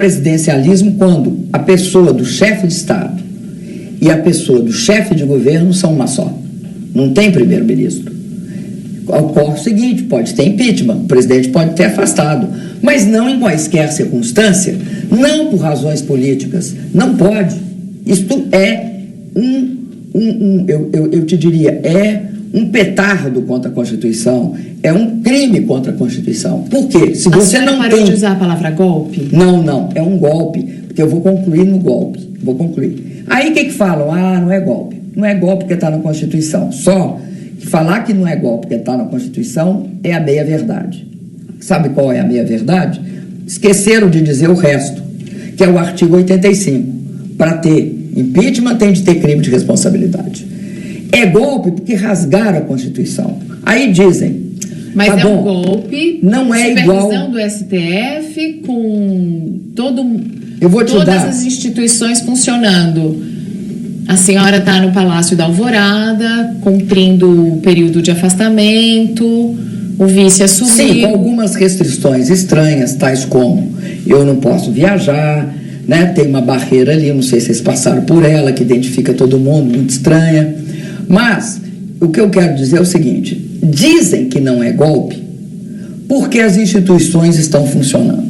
presidencialismo quando a pessoa do chefe de Estado e a pessoa do chefe de governo são uma só. Não tem primeiro-ministro. Ocorre o seguinte, pode ter impeachment, o presidente pode ter afastado, mas não em quaisquer circunstância, não por razões políticas, não pode. Isto é eu te diria, é um petardo contra a Constituição, é um crime contra a Constituição. Por quê? Se você não parou de usar a palavra golpe? Não, é um golpe, porque eu vou concluir no golpe, vou concluir. Aí o que falam? Ah, não é golpe. Não é golpe porque está na Constituição. Só que falar que não é golpe porque está na Constituição é a meia-verdade. Sabe qual é a meia-verdade? Esqueceram de dizer o resto, que é o artigo 85. Para ter impeachment tem de ter crime de responsabilidade. É golpe porque rasgaram a Constituição. Aí dizem... Mas tá é bom, um golpe, não é igual... supervisão do STF com todas as instituições funcionando. A senhora está no Palácio da Alvorada, cumprindo o período de afastamento, o vice assumiu. Sim, com algumas restrições estranhas, tais como eu não posso viajar, né? Tem uma barreira ali, não sei se vocês passaram por ela, que identifica todo mundo, muito estranha. Mas o que eu quero dizer é o seguinte, dizem que não é golpe porque as instituições estão funcionando.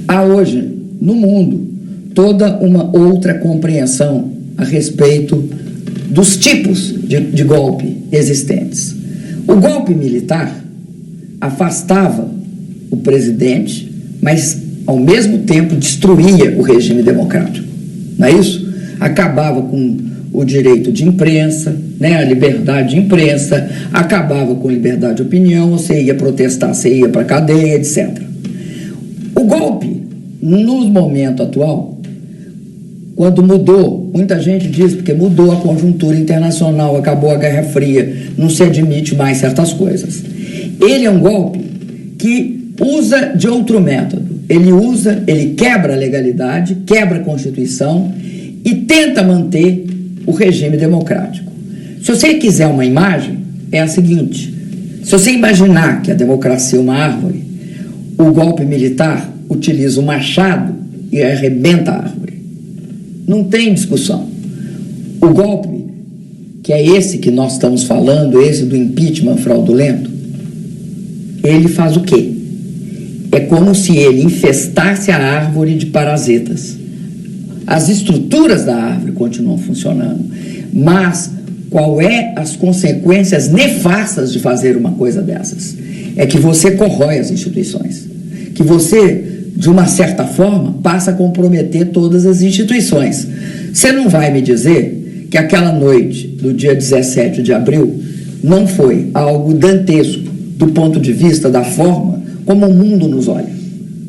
Há hoje, no mundo, toda uma outra compreensão a respeito dos tipos de golpe existentes. O golpe militar afastava o presidente, mas ao mesmo tempo destruía o regime democrático, não é isso? Acabava com o direito de imprensa, né, a liberdade de imprensa, acabava com a liberdade de opinião, você ia protestar, você ia para a cadeia, etc. O golpe, no momento atual, quando mudou, muita gente diz porque mudou a conjuntura internacional, acabou a Guerra Fria, não se admite mais certas coisas. Ele é um golpe que usa de outro método. Ele quebra a legalidade, quebra a Constituição e tenta manter o regime democrático. Se você quiser uma imagem, é a seguinte: se você imaginar que a democracia é uma árvore, o golpe militar utiliza o machado e arrebenta a árvore. Não tem discussão. O golpe, que é esse que nós estamos falando, esse do impeachment fraudulento, ele faz o quê? É como se ele infestasse a árvore de parasitas. As estruturas da árvore continuam funcionando, mas qual é as consequências nefastas de fazer uma coisa dessas? É que você corrói as instituições, que você, de uma certa forma, passa a comprometer todas as instituições. Você não vai me dizer que aquela noite do dia 17 de abril não foi algo dantesco do ponto de vista da forma como o mundo nos olha?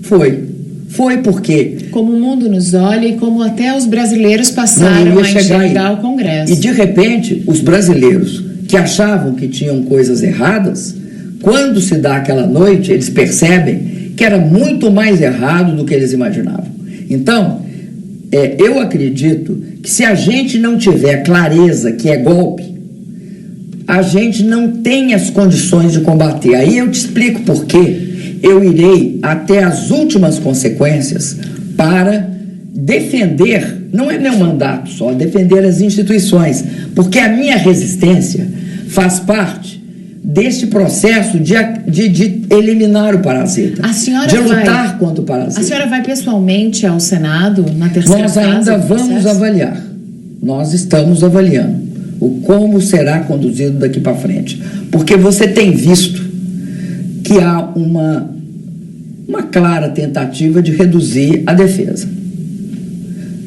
Foi porque... Como o mundo nos olha e como até os brasileiros passaram a enxergar o Congresso. E, de repente, os brasileiros que achavam que tinham coisas erradas, quando se dá aquela noite, eles percebem que era muito mais errado do que eles imaginavam. Então, eu acredito que se a gente não tiver clareza que é golpe, a gente não tem as condições de combater. Aí eu te explico por quê. Eu irei até as últimas consequências para defender, não é meu mandato só, defender as instituições, porque a minha resistência faz parte deste processo de eliminar o parasita, de lutar contra o parasita. A senhora vai pessoalmente ao Senado na terceira fase? Nós ainda vamos avaliar, nós estamos avaliando o como será conduzido daqui para frente, porque você tem visto que há uma clara tentativa de reduzir a defesa.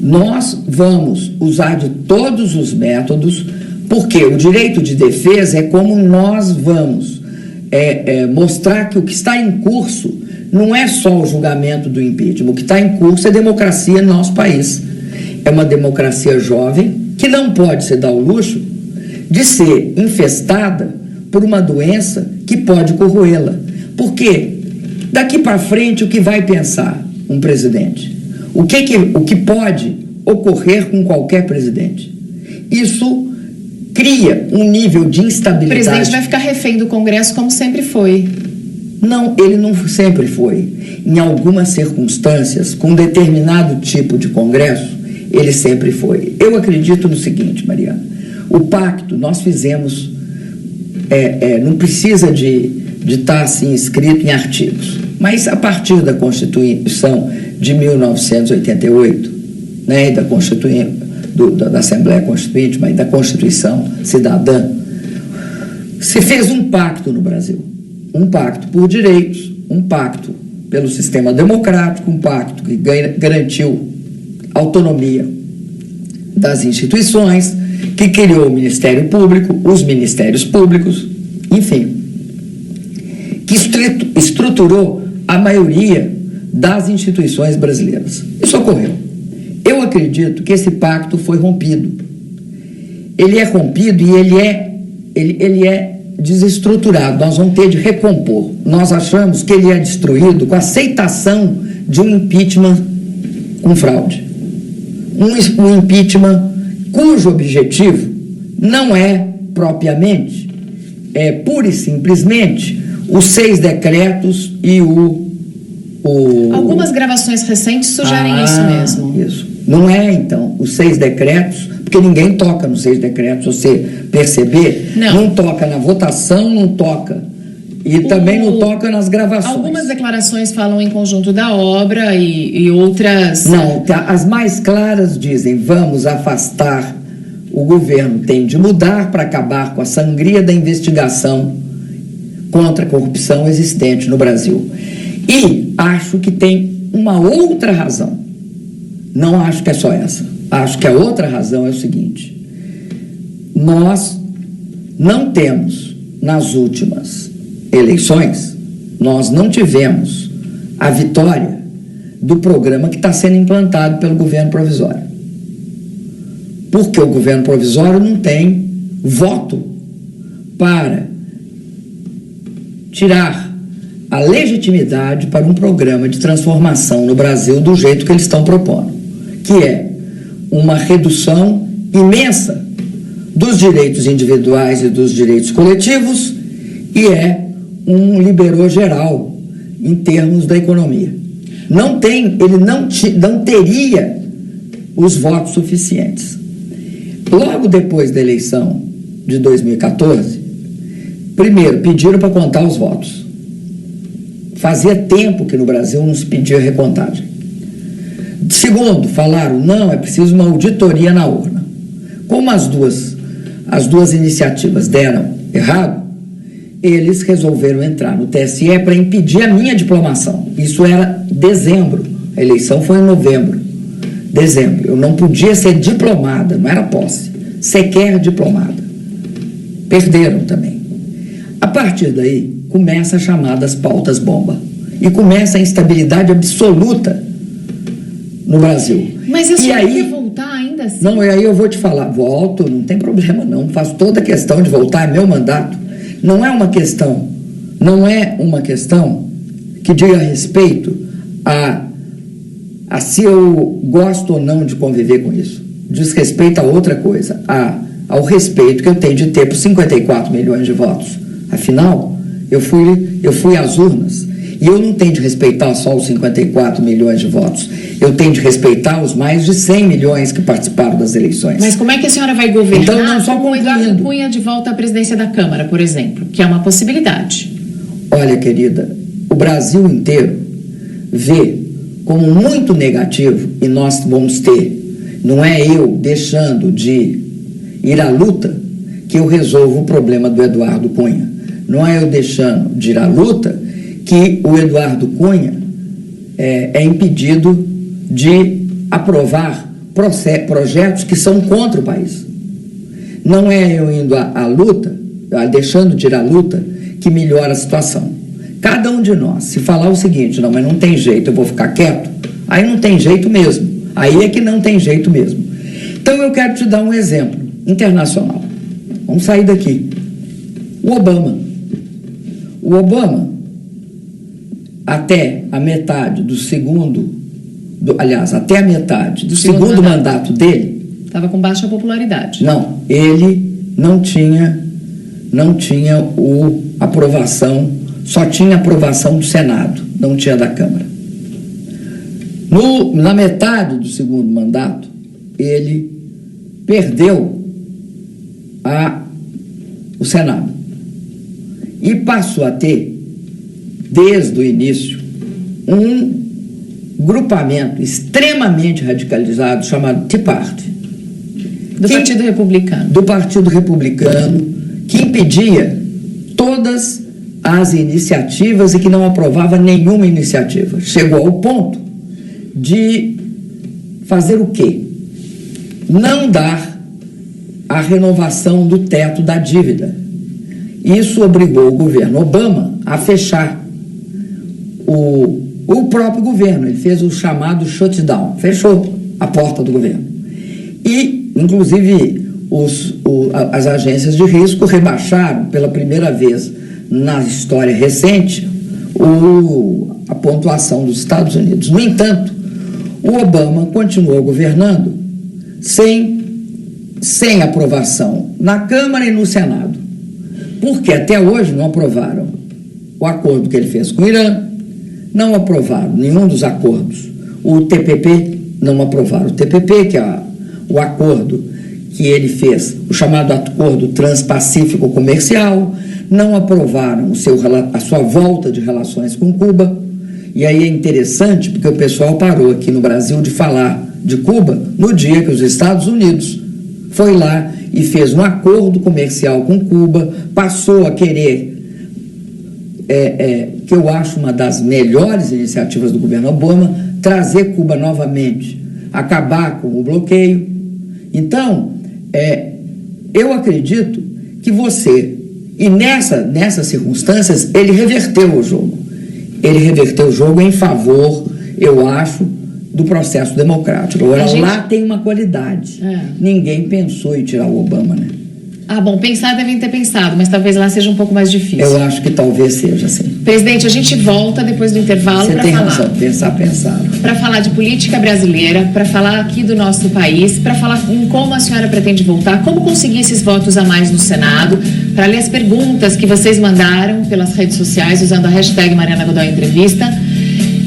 Nós vamos usar de todos os métodos, porque o direito de defesa é como nós vamos mostrar que o que está em curso não é só o julgamento do impeachment, o que está em curso é democracia no nosso país. É uma democracia jovem que não pode se dar o luxo de ser infestada por uma doença que pode corroê-la. Porque daqui para frente o que vai pensar um presidente? O que pode ocorrer com qualquer presidente? Isso cria um nível de instabilidade. O presidente vai ficar refém do Congresso como sempre foi. Não, ele não sempre foi. em algumas circunstâncias, com determinado tipo de Congresso, ele sempre foi. Eu acredito no seguinte, Mariana, o pacto nós fizemos, não precisa de estar assim escrito em artigos, mas a partir da Constituição de 1988, né, e da Assembleia Constituinte, mas da Constituição Cidadã, se fez um pacto no Brasil, um pacto por direitos, um pacto pelo sistema democrático, um pacto que garantiu autonomia das instituições, que criou o Ministério Público, os Ministérios Públicos, enfim, que estruturou a maioria das instituições brasileiras. Isso ocorreu. Eu acredito que esse pacto foi rompido. Ele é rompido e ele é desestruturado. Nós vamos ter de recompor. Nós achamos que ele é destruído com a aceitação de um impeachment com fraude. Um impeachment cujo objetivo não é propriamente, pura e simplesmente, os 6 decretos e Algumas gravações recentes sugerem isso mesmo. Isso. Não é, então, os 6 decretos, porque ninguém toca nos 6 decretos, você perceber, não toca na votação, não toca. E também não toca nas gravações. Algumas declarações falam em conjunto da obra e outras... Não, as mais claras dizem, vamos afastar, o governo tem de mudar para acabar com a sangria da investigação contra a corrupção existente no Brasil. E acho que tem uma outra razão. Não acho que é só essa. Acho que a outra razão é o seguinte. Nós não temos, nas últimas eleições, nós não tivemos a vitória do programa que está sendo implantado pelo governo provisório. Porque o governo provisório não tem voto para tirar a legitimidade para um programa de transformação no Brasil do jeito que eles estão propondo, que é uma redução imensa dos direitos individuais e dos direitos coletivos e um liberou geral em termos da economia. Ele não teria os votos suficientes. Logo depois da eleição de 2014, primeiro, pediram para contar os votos. Fazia tempo que no Brasil não se pedia recontagem. Segundo, falaram, não, é preciso uma auditoria na urna. Como as duas iniciativas deram errado, eles resolveram entrar no TSE para impedir a minha diplomação. Isso era dezembro, a eleição foi em novembro. Dezembro, eu não podia ser diplomada, não era posse, sequer diplomada. Perderam também. A partir daí, começa a chamadas pautas bomba. E começa a instabilidade absoluta no Brasil. Mas isso vai voltar ainda assim? Não, e aí eu vou te falar, volto, não tem problema não, faço toda a questão de voltar, é meu mandato. Não é uma questão que diga respeito a se eu gosto ou não de conviver com isso. Diz respeito a outra coisa, ao respeito que eu tenho de ter por 54 milhões de votos. Afinal, eu fui às urnas e eu não tenho de respeitar só os 54 milhões de votos. Eu tenho de respeitar os mais de 100 milhões que participaram das eleições. Mas como é que a senhora vai governar então, não só com o Eduardo Cunha de volta à presidência da Câmara, por exemplo, que é uma possibilidade? Olha, querida, o Brasil inteiro vê como muito negativo, e nós vamos ter, não é eu deixando de ir à luta que eu resolvo o problema do Eduardo Cunha. Não é eu deixando de ir à luta que o Eduardo Cunha é impedido de aprovar projetos que são contra o país. Não é eu indo à luta, deixando de ir à luta, que melhora a situação. Cada um de nós, se falar o seguinte, não, mas não tem jeito, eu vou ficar quieto, aí não tem jeito mesmo. Aí é que não tem jeito mesmo. Então eu quero te dar um exemplo internacional. Vamos sair daqui. O Obama, até a metade do segundo mandato dele... Estava com baixa popularidade. Não, ele não tinha aprovação, só tinha aprovação do Senado, não tinha da Câmara. Na metade do segundo mandato, ele perdeu o Senado e passou a ter, desde o início, um grupamento extremamente radicalizado chamado Tea Party. Partido Republicano. Do Partido Republicano, que impedia todas as iniciativas e que não aprovava nenhuma iniciativa. Chegou ao ponto de fazer o quê? Não dar a renovação do teto da dívida. Isso obrigou o governo Obama a fechar o próprio governo. Ele fez o chamado shutdown, fechou a porta do governo. E, inclusive, as agências de risco rebaixaram pela primeira vez na história recente a pontuação dos Estados Unidos. No entanto, o Obama continuou governando sem aprovação na Câmara e no Senado, porque até hoje não aprovaram o acordo que ele fez com o Irã, não aprovaram nenhum dos acordos. O TPP, não aprovaram o TPP, que é o acordo que ele fez, o chamado Acordo Transpacífico Comercial, não aprovaram a sua volta de relações com Cuba. E aí é interessante, porque o pessoal parou aqui no Brasil de falar de Cuba no dia que os Estados Unidos foi lá e fez um acordo comercial com Cuba, passou a querer, que eu acho uma das melhores iniciativas do governo Obama, trazer Cuba novamente, acabar com o bloqueio. Então, eu acredito que e nessas circunstâncias, ele reverteu o jogo. Ele reverteu o jogo em favor, eu acho, do processo democrático. Agora, lá tem uma qualidade. Ninguém pensou em tirar o Obama, né? Ah, bom, pensar devem ter pensado, mas talvez lá seja um pouco mais difícil. Eu acho que talvez seja, assim. Presidente, a gente volta depois do intervalo para falar. Você tem razão, pensar. Para falar de política brasileira, para falar aqui do nosso país, para falar em como a senhora pretende voltar, como conseguir esses votos a mais no Senado, para ler as perguntas que vocês mandaram pelas redes sociais, usando a hashtag Mariana Godoy Entrevista.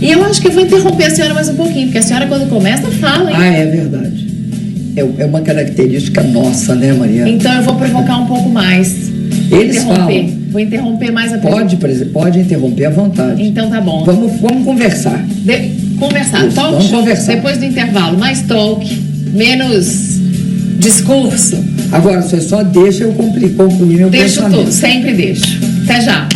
E eu acho que eu vou interromper a senhora mais um pouquinho, porque a senhora, quando começa, fala, hein? Ah, é verdade. É uma característica nossa, né, Mariana? Então eu vou provocar um pouco mais. Eles falam. Vou interromper mais a pergunta. Pode interromper à vontade. Então tá bom. Vamos conversar. Conversar. Isso, Talk vamos show. conversar. Depois do intervalo, mais talk, menos discurso. Agora, você só deixa eu concluir meu pensamento. Deixo tudo, sempre deixo. Até já.